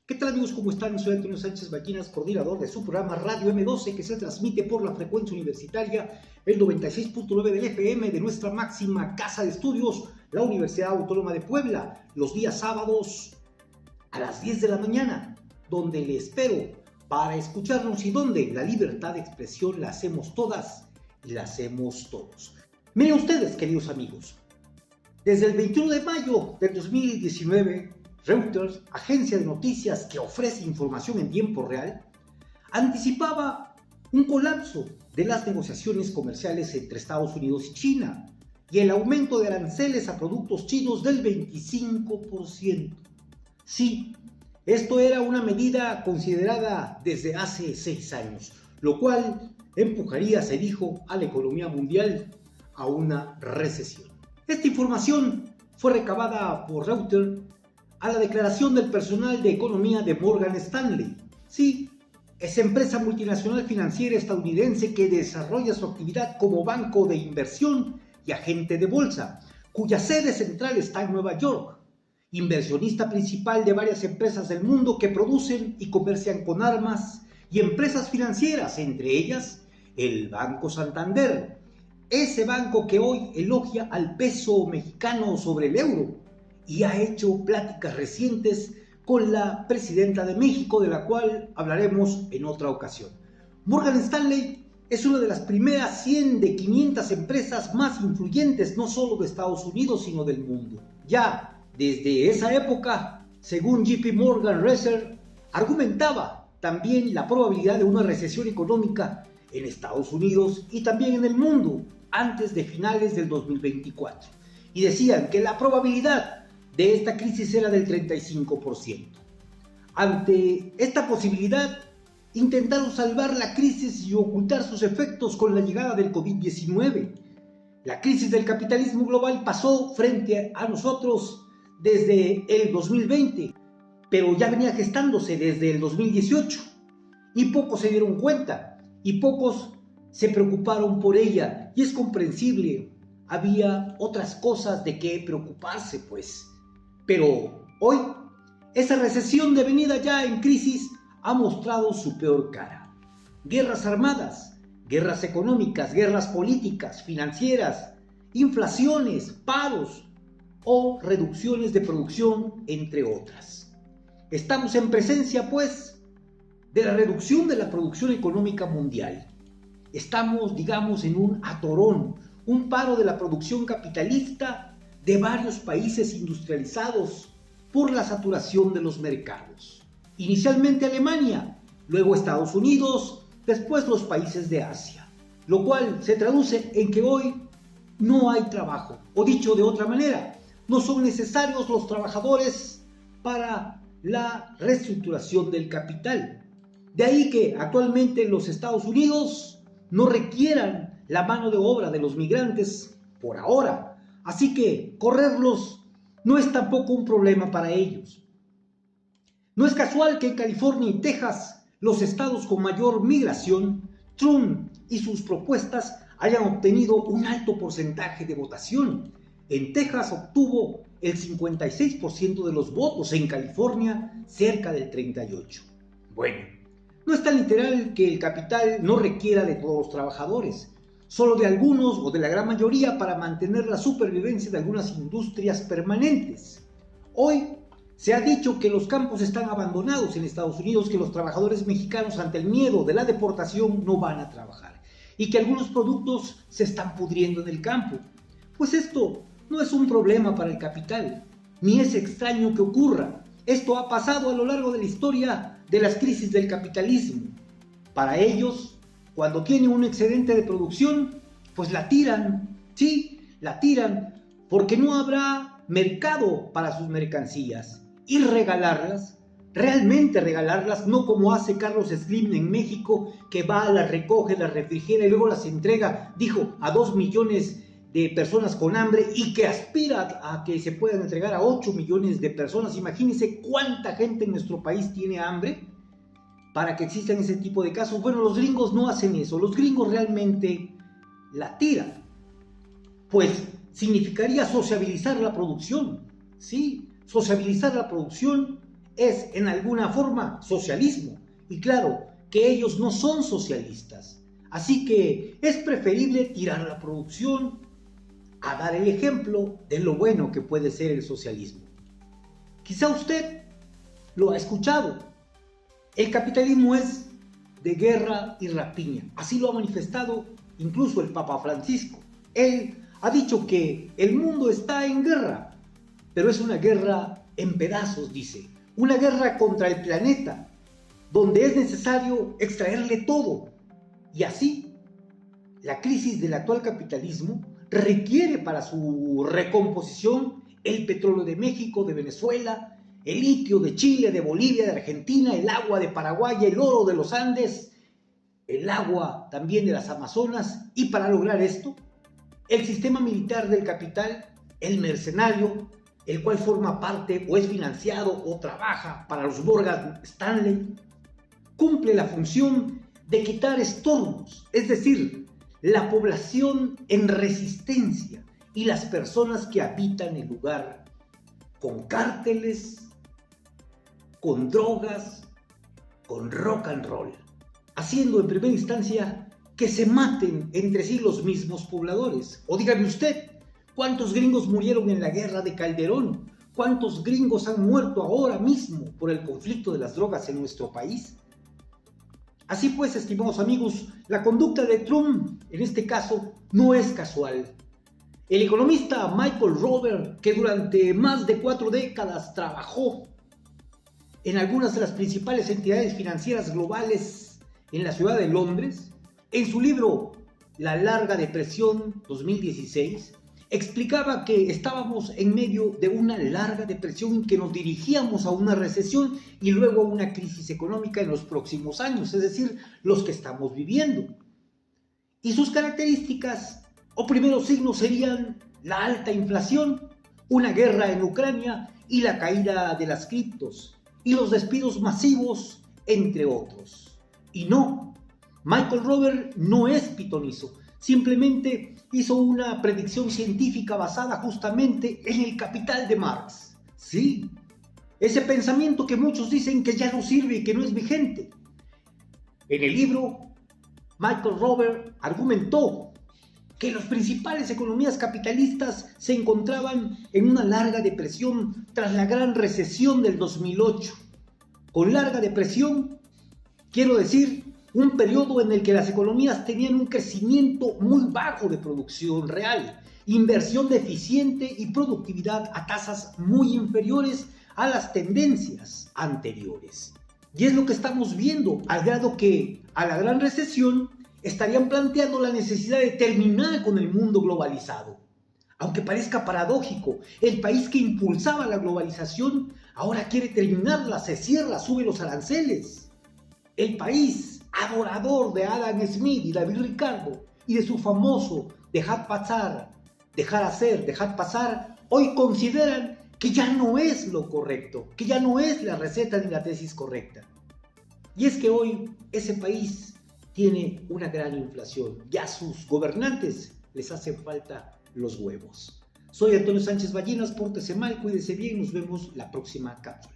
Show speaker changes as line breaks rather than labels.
¿Qué tal, amigos? ¿Cómo están? Soy Antonio Sánchez Baquinas, coordinador de su programa Radio M12, que se transmite por la frecuencia universitaria, el 96.9 del FM de nuestra máxima casa de estudios, la Universidad Autónoma de Puebla, los días sábados a las 10 de la mañana, donde le espero para escucharnos y donde la libertad de expresión la hacemos todas y la hacemos todos. Miren ustedes, queridos amigos, desde el 21 de mayo del 2019, Reuters, agencia de noticias que ofrece información en tiempo real, anticipaba un colapso de las negociaciones comerciales entre Estados Unidos y China y el aumento de aranceles a productos chinos del 25%. Sí, esto era una medida considerada desde hace 6 años, lo cual empujaría, se dijo, a la economía mundial a una recesión. Esta información fue recabada por Reuters a la declaración del personal de economía de Morgan Stanley. Sí, esa empresa multinacional financiera estadounidense que desarrolla su actividad como banco de inversión y agente de bolsa, cuya sede central está en Nueva York, inversionista principal de varias empresas del mundo que producen y comercian con armas, y empresas financieras, entre ellas el Banco Santander, ese banco que hoy elogia al peso mexicano sobre el euro y ha hecho pláticas recientes con la presidenta de México, de la cual hablaremos en otra ocasión. Morgan Stanley es una de las primeras 100 de 500 empresas más influyentes, no solo de Estados Unidos, sino del mundo. Ya desde esa época, según JP Morgan Research, argumentaba también la probabilidad de una recesión económica en Estados Unidos y también en el mundo antes de finales del 2024. Y decían que la probabilidad de esta crisis era del 35%. Ante esta posibilidad, intentaron salvar la crisis y ocultar sus efectos con la llegada del COVID-19. La crisis del capitalismo global pasó frente a nosotros desde el 2020, pero ya venía gestándose desde el 2018 y pocos se dieron cuenta y pocos se preocuparon por ella, y es comprensible, había otras cosas de qué preocuparse, pues. Pero hoy, esa recesión devenida ya en crisis ha mostrado su peor cara. Guerras armadas, guerras económicas, guerras políticas, financieras, inflaciones, paros o reducciones de producción, entre otras. Estamos en presencia, pues, de la reducción de la producción económica mundial. Estamos, digamos, en un atorón, un paro de la producción capitalista de varios países industrializados por la saturación de los mercados. Inicialmente Alemania, luego Estados Unidos, después los países de Asia, lo cual se traduce en que hoy no hay trabajo, o dicho de otra manera, no son necesarios los trabajadores para la reestructuración del capital. De ahí que actualmente los Estados Unidos no requieran la mano de obra de los migrantes por ahora. Así que correrlos no es tampoco un problema para ellos. No es casual que en California y Texas, los estados con mayor migración, Trump y sus propuestas hayan obtenido un alto porcentaje de votación. En Texas obtuvo el 56% de los votos, en California cerca del 38%. Bueno, no es tan literal que el capital no requiera de todos los trabajadores, solo de algunos o de la gran mayoría para mantener la supervivencia de algunas industrias permanentes. Hoy se ha dicho que los campos están abandonados en Estados Unidos, que los trabajadores mexicanos ante el miedo de la deportación no van a trabajar y que algunos productos se están pudriendo en el campo. Pues esto no es un problema para el capital, ni es extraño que ocurra. Esto ha pasado a lo largo de la historia de las crisis del capitalismo. Para ellos, cuando tienen un excedente de producción, pues la tiran, sí, la tiran, porque no habrá mercado para sus mercancías. Y regalarlas, realmente regalarlas, no como hace Carlos Slim en México, que va, las recoge, las refrigera y luego las entrega, dijo, a 2 millones de personas con hambre y que aspira a que se puedan entregar a 8 millones de personas. Imagínense cuánta gente en nuestro país tiene hambre para que existan ese tipo de casos. Bueno, los gringos no hacen eso, los gringos realmente la tiran. pues significaría sociabilizar la producción. Sí, sociabilizar la producción es en alguna forma socialismo. Y claro, que ellos no son socialistas. Así que es preferible tirar la producción a dar el ejemplo de lo bueno que puede ser el socialismo. Quizá usted lo ha escuchado. El capitalismo es de guerra y rapiña. Así lo ha manifestado incluso el Papa Francisco. Él ha dicho que el mundo está en guerra, pero es una guerra en pedazos, dice. Una guerra contra el planeta, donde es necesario extraerle todo. Y así, la crisis del actual capitalismo requiere para su recomposición el petróleo de México, de Venezuela, el litio de Chile, de Bolivia, de Argentina, el agua de Paraguay, el oro de los Andes, el agua también de las Amazonas. Y para lograr esto, el sistema militar del capital, el mercenario, el cual forma parte o es financiado o trabaja para los Morgan Stanley, cumple la función de quitar estorbos, es decir, la población en resistencia y las personas que habitan el lugar con cárteles, con drogas, con rock and roll, haciendo en primera instancia que se maten entre sí los mismos pobladores. O dígame usted, ¿cuántos gringos murieron en la guerra de Calderón? ¿Cuántos gringos han muerto ahora mismo por el conflicto de las drogas en nuestro país? Así pues, estimados amigos, la conducta de Trump, en este caso, no es casual. El economista Michael Rober, que durante más de 4 décadas trabajó en algunas de las principales entidades financieras globales en la ciudad de Londres, en su libro La Larga Depresión 2016, explicaba que estábamos en medio de una larga depresión y que nos dirigíamos a una recesión y luego a una crisis económica en los próximos años, es decir, los que estamos viviendo. Y sus características o primeros signos serían la alta inflación, una guerra en Ucrania y la caída de las criptos y los despidos masivos, entre otros. Y no, Michael Rober no es pitonizo. Simplemente hizo una predicción científica basada justamente en el Capital de Marx. Sí, ese pensamiento que muchos dicen que ya no sirve y que no es vigente. En el libro, Michael Rober argumentó que las principales economías capitalistas se encontraban en una larga depresión tras la gran recesión del 2008. Con larga depresión, quiero decir, un periodo en el que las economías tenían un crecimiento muy bajo de producción real, inversión deficiente y productividad a tasas muy inferiores a las tendencias anteriores. Y es lo que estamos viendo, al grado que a la gran recesión estarían planteando la necesidad de terminar con el mundo globalizado. Aunque parezca paradójico, el país que impulsaba la globalización ahora quiere terminarla, se cierra, sube los aranceles. El país adorador de Adam Smith y David Ricardo y de su famoso dejar pasar, dejar hacer, dejar pasar, hoy consideran que ya no es lo correcto, que ya no es la receta ni la tesis correcta. Y es que hoy ese país tiene una gran inflación y a sus gobernantes les hacen falta los huevos. Soy Antonio Sánchez Ballinas, pórtese mal, cuídese bien, nos vemos la próxima cápsula.